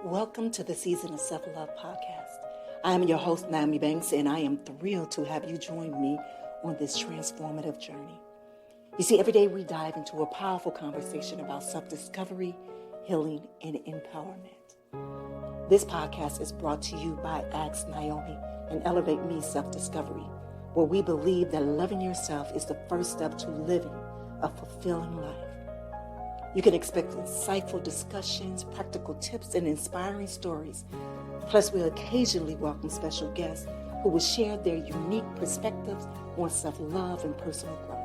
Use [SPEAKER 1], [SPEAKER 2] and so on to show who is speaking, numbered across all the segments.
[SPEAKER 1] Welcome to the Season of Self-Love podcast. I am your host, Nyomi Banks, and I am thrilled to have you join me on this transformative journey. You see, every day we dive into a powerful conversation about self-discovery, healing, and empowerment. This podcast is brought to you by Ask Nyomi and Elevate Me Self-Discovery, where we believe that loving yourself is the first step to living a fulfilling life. You can expect insightful discussions, practical tips, and inspiring stories. Plus, we'll occasionally welcome special guests who will share their unique perspectives on self-love and personal growth.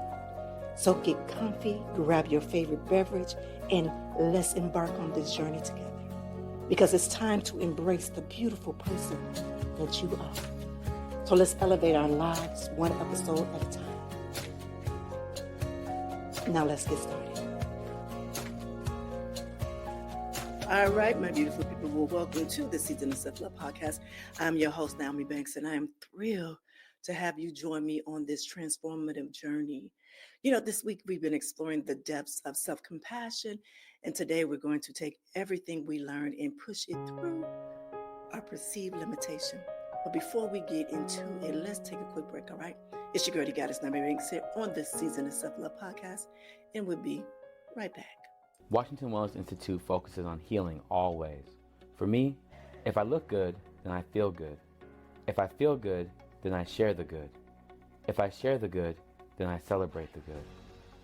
[SPEAKER 1] So get comfy, grab your favorite beverage, and let's embark on this journey together. Because it's time to embrace the beautiful person that you are. So let's elevate our lives one episode at a time. Now let's get started. All right, my beautiful people, well, welcome to the Season of Self-Love podcast. I'm your host, Nyomi Banks, and I am thrilled to have you join me on this transformative journey. You know, this week we've been exploring the depths of self-compassion, and today we're going to take everything we learned and push it through our perceived limitation. But before we get into it, let's take a quick break, all right? It's your girl, Goddess Nyomi Banks here on the Season of Self-Love podcast, and we'll be right back.
[SPEAKER 2] Washington Wellness Institute focuses on healing always. For me, if I look good, then I feel good. If I feel good, then I share the good. If I share the good, then I celebrate the good.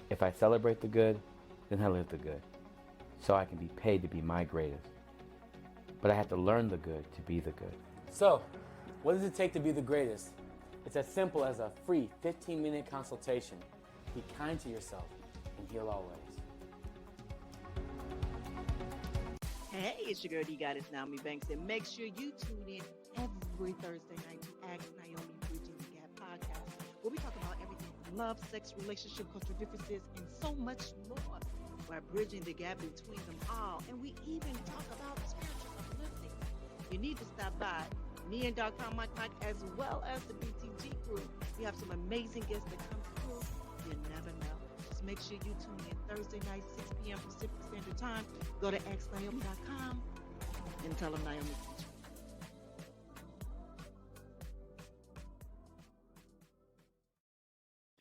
[SPEAKER 2] If I celebrate the good, then I live the good. So I can be paid to be my greatest. But I have to learn the good to be the good.
[SPEAKER 3] So, what does it take to be the greatest? It's as simple as a free 15-minute consultation. Be kind to yourself and heal always.
[SPEAKER 1] Hey, it's your girl, Goddess Nyomi Banks, and make sure you tune in every Thursday night to Ask Nyomi Bridging the Gap podcast, where we talk about everything from love, sex, relationship, cultural differences, and so much more. We're bridging the gap between them all, and we even talk about spiritual uplifting. You need to stop by me and Dr. Mike, as well as the BTG group. We have some amazing guests that come through. You never know. Just make sure you tune in Thursday night, 6 p.m. Pacific Standard Time. Go to xnaomi.com and tell them Naomi sent you.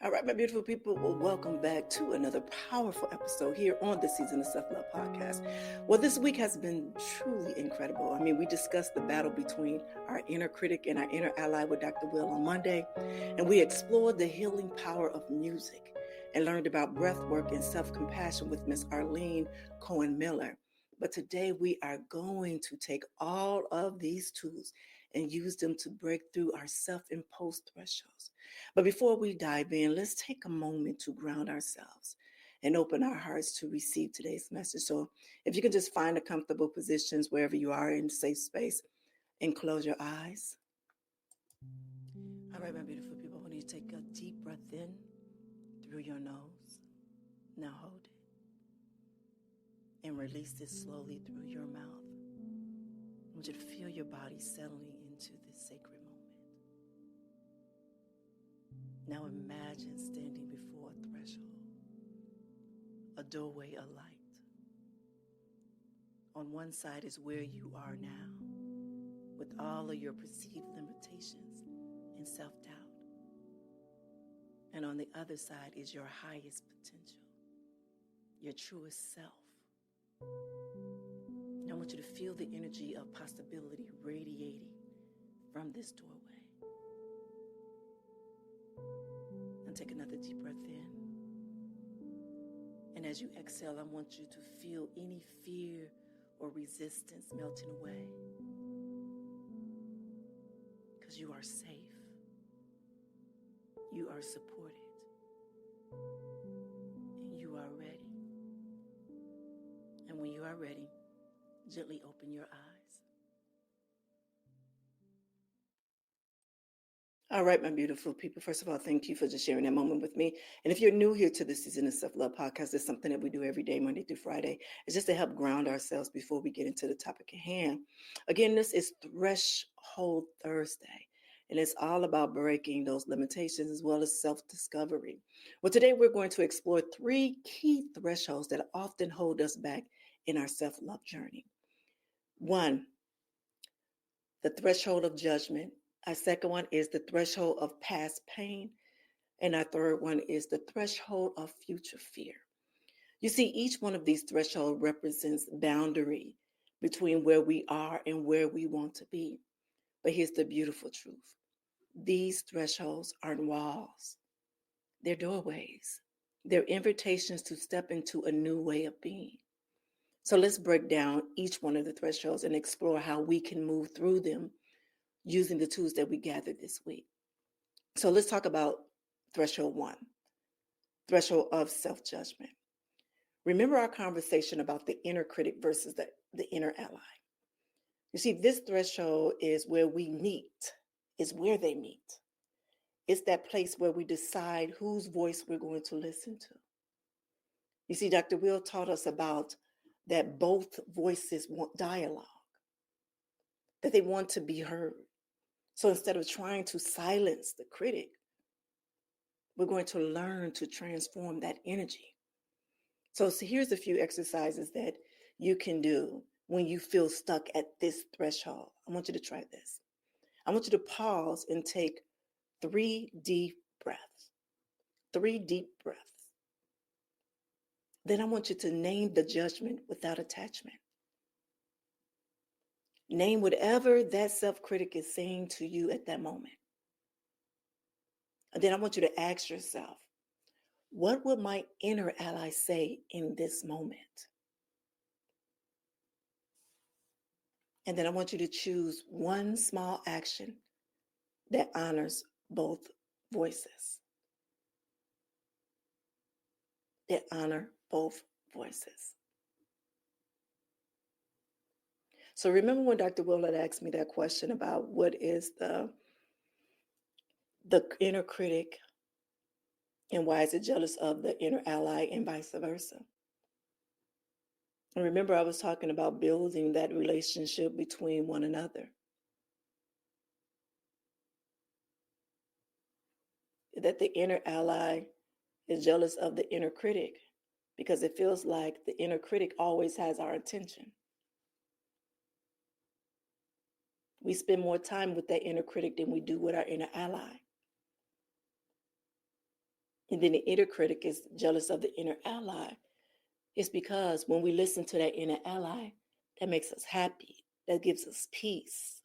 [SPEAKER 1] All right, my beautiful people, well, welcome back to another powerful episode here on the Season of Self-Love podcast. Well, this week has been truly incredible. I mean, we discussed the battle between our inner critic and our inner ally with Dr. Will on Monday, and we explored the healing power of music and learned about breathwork and self-compassion with Miss Arlene Cohen-Miller. But today we are going to take all of these tools and use them to break through our self-imposed thresholds. But before we dive in, let's take a moment to ground ourselves and open our hearts to receive today's message. So if you can just find a comfortable positions wherever you are in a safe space and close your eyes. All right, my beautiful people, I want you to take a deep breath in through your nose. Now hold it. And release it slowly through your mouth. I want you to feel your body settling into this sacred moment. Now imagine standing before a threshold, a doorway, a light. On one side is where you are now, with all of your perceived limitations and self-doubt. And on the other side is your highest potential, your truest self. I want you to feel the energy of possibility radiating from this doorway. And take another deep breath in. And as you exhale, I want you to feel any fear or resistance melting away. Because you are safe. You are supported. And you are ready. And when you are ready, gently open your eyes. All right, my beautiful people. First of all, thank you for just sharing that moment with me. And if you're new here to the Season of Self-Love podcast, it's something that we do every day, Monday through Friday. It's just to help ground ourselves before we get into the topic at hand. Again, this is Threshold Thursday, and it's all about breaking those limitations as well as self-discovery. Well, today we're going to explore 3 key thresholds that often hold us back in our self-love journey. One, the threshold of judgment. Our second one is the threshold of past pain. And our third one is the threshold of future fear. You see, each one of these thresholds represents boundary between where we are and where we want to be. But here's the beautiful truth. These thresholds aren't walls. They're doorways. They're invitations to step into a new way of being. So let's break down each one of the thresholds and explore how we can move through them using the tools that we gathered this week. So let's talk about threshold one, threshold of self-judgment. Remember our conversation about the inner critic versus the inner ally. You see, this threshold is where we meet, is where they meet. It's that place where we decide whose voice we're going to listen to. You see, Dr. Will taught us about that both voices want dialogue, that they want to be heard. So instead of trying to silence the critic, we're going to learn to transform that energy. So here's a few exercises that you can do when you feel stuck at this threshold. I want you to try this. I want you to pause and take 3 deep breaths. 3 deep breaths. Then I want you to name the judgment without attachment. Name whatever that self-critic is saying to you at that moment. And then I want you to ask yourself, what would my inner ally say in this moment? And then I want you to choose one small action that honors both voices. That honor both voices. So remember when Dr. Willard asked me that question about what is the inner critic and why is it jealous of the inner ally and vice versa? And remember, I was talking about building that relationship between one another. That the inner ally is jealous of the inner critic because it feels like the inner critic always has our attention. We spend more time with that inner critic than we do with our inner ally. And then the inner critic is jealous of the inner ally. It's because when we listen to that inner ally, that makes us happy. That gives us peace.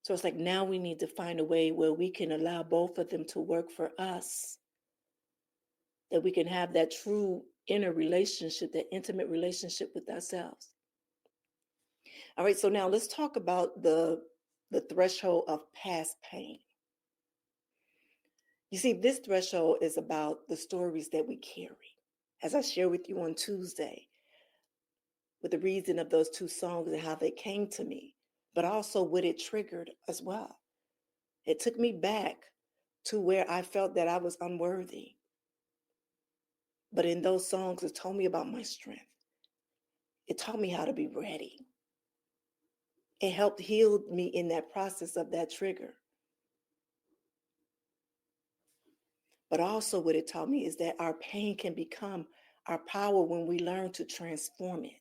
[SPEAKER 1] So it's like now we need to find a way where we can allow both of them to work for us. That we can have that true inner relationship, that intimate relationship with ourselves. All right, so now let's talk about the threshold of past pain. You see, this threshold is about the stories that we carry. As I shared with you on Tuesday, with the reason of those 2 songs and how they came to me, but also what it triggered as well. It took me back to where I felt that I was unworthy. But in those songs, it told me about my strength. It taught me how to be ready. It helped heal me in that process of that trigger. But also what it taught me is that our pain can become our power when we learn to transform it.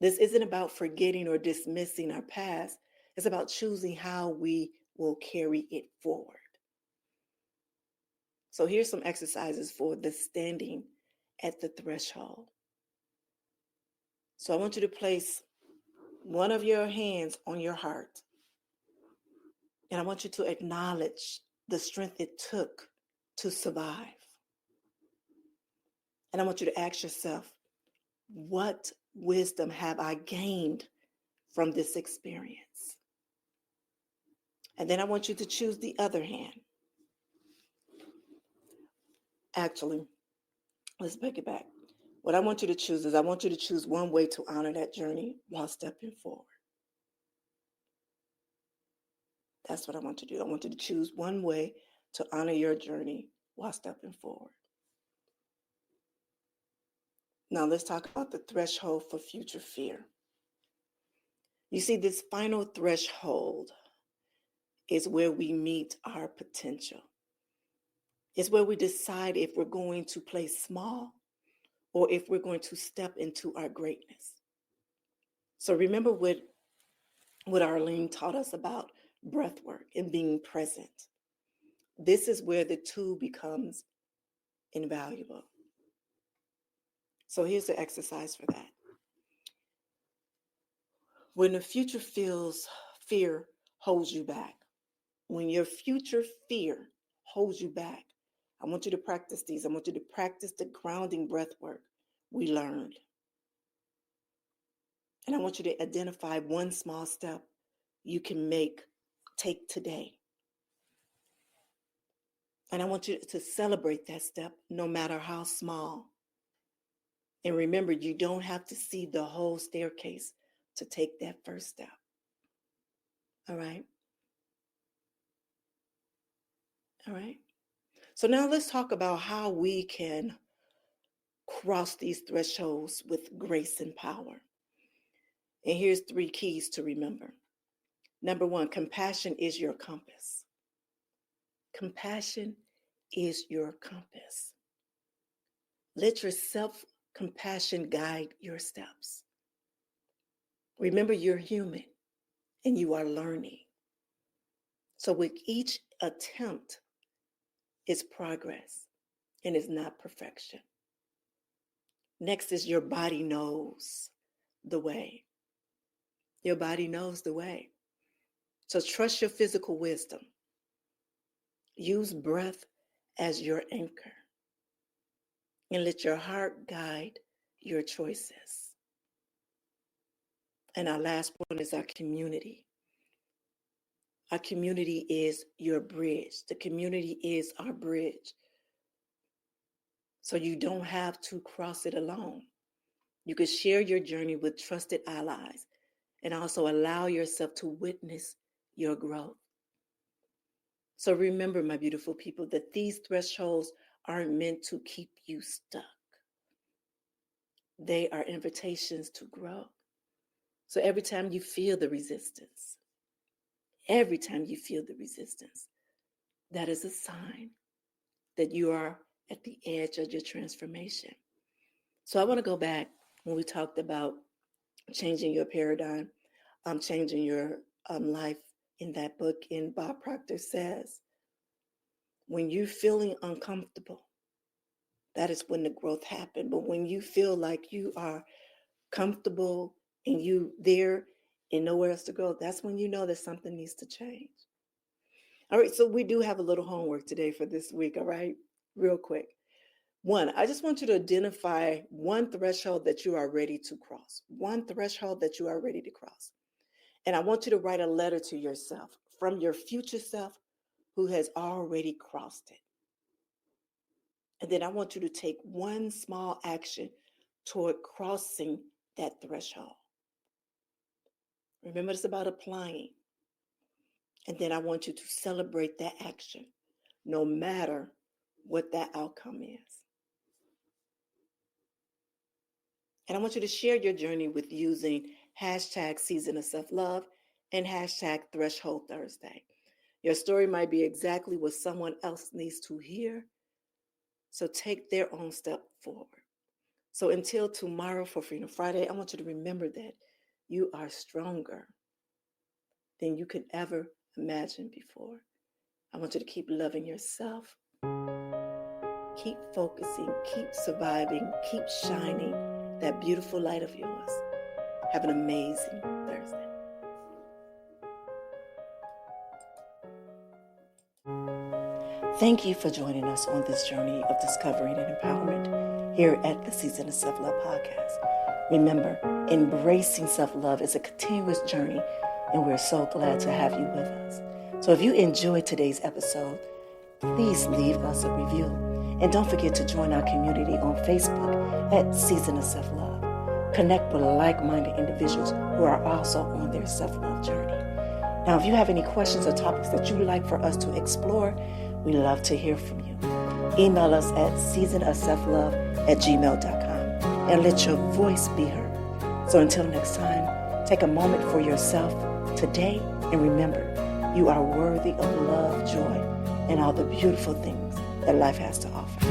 [SPEAKER 1] This isn't about forgetting or dismissing our past. It's about choosing how we will carry it forward. So here's some exercises for the standing at the threshold. So I want you to place one of your hands on your heart. And I want you to acknowledge the strength it took to survive. And I want you to ask yourself, what wisdom have I gained from this experience? And then I want you to choose the other hand. Actually, let's take it back. What I want you to choose is I want you to choose one way to honor that journey while stepping forward. That's what I want you to do. I want you to choose one way to honor your journey while stepping forward. Now let's talk about the threshold for future fear. You see, this final threshold is where we meet our potential. It's where we decide if we're going to play small or if we're going to step into our greatness. So remember what Arlene taught us about breathwork and being present. This is where the two becomes invaluable. So here's the exercise for that. When the future fear holds you back, when your future fear holds you back, I want you to practice these. I want you to practice the grounding breath work we learned. And I want you to identify one small step you can take today. And I want you to celebrate that step no matter how small. And remember, you don't have to see the whole staircase to take that first step. All right? All right. So now let's talk about how we can cross these thresholds with grace and power. And here's 3 keys to remember. Number 1, compassion is your compass. Compassion is your compass. Let your self-compassion guide your steps. Remember, you're human and you are learning. So with each attempt is progress and is not perfection. Next is your body knows the way. Your body knows the way. So trust your physical wisdom. Use breath as your anchor. And let your heart guide your choices. And our last one is our community. Our community is your bridge. The community is our bridge. So you don't have to cross it alone. You can share your journey with trusted allies and also allow yourself to witness your growth. So remember, my beautiful people, that these thresholds aren't meant to keep you stuck. They are invitations to grow. So every time you feel the resistance, that is a sign that you are at the edge of your transformation. So I want to go back when we talked about changing your paradigm, changing your life in that book. And Bob Proctor says, when you're feeling uncomfortable, that is when the growth happened. But when you feel like you are comfortable and you there and nowhere else to go, that's when you know that something needs to change. All right, so we do have a little homework today for this week, all right? Real quick. 1, I just want you to identify one threshold that you are ready to cross. One threshold that you are ready to cross. And I want you to write a letter to yourself from your future self who has already crossed it. And then I want you to take one small action toward crossing that threshold. Remember, it's about applying. And then I want you to celebrate that action, no matter what that outcome is. And I want you to share your journey with using hashtag Season of Self-Love and hashtag Threshold Thursday. Your story might be exactly what someone else needs to hear. So take their own step forward. So until tomorrow for Freedom Friday, I want you to remember that you are stronger than you could ever imagine before. I want you to keep loving yourself. Keep focusing, keep surviving, keep shining that beautiful light of yours. Have an amazing Thursday. Thank you for joining us on this journey of discovering and empowerment here at the Season of Self-Love podcast. Remember, embracing self-love is a continuous journey, and we're so glad to have you with us. So if you enjoyed today's episode, please leave us a review. And don't forget to join our community on Facebook at Season of Self-Love. Connect with like-minded individuals who are also on their self-love journey. Now, if you have any questions or topics that you'd like for us to explore, we love to hear from you. Email us at seasonofselflove@gmail.com and let your voice be heard. So until next time, take a moment for yourself today and remember, you are worthy of love, joy, and all the beautiful things that life has to offer.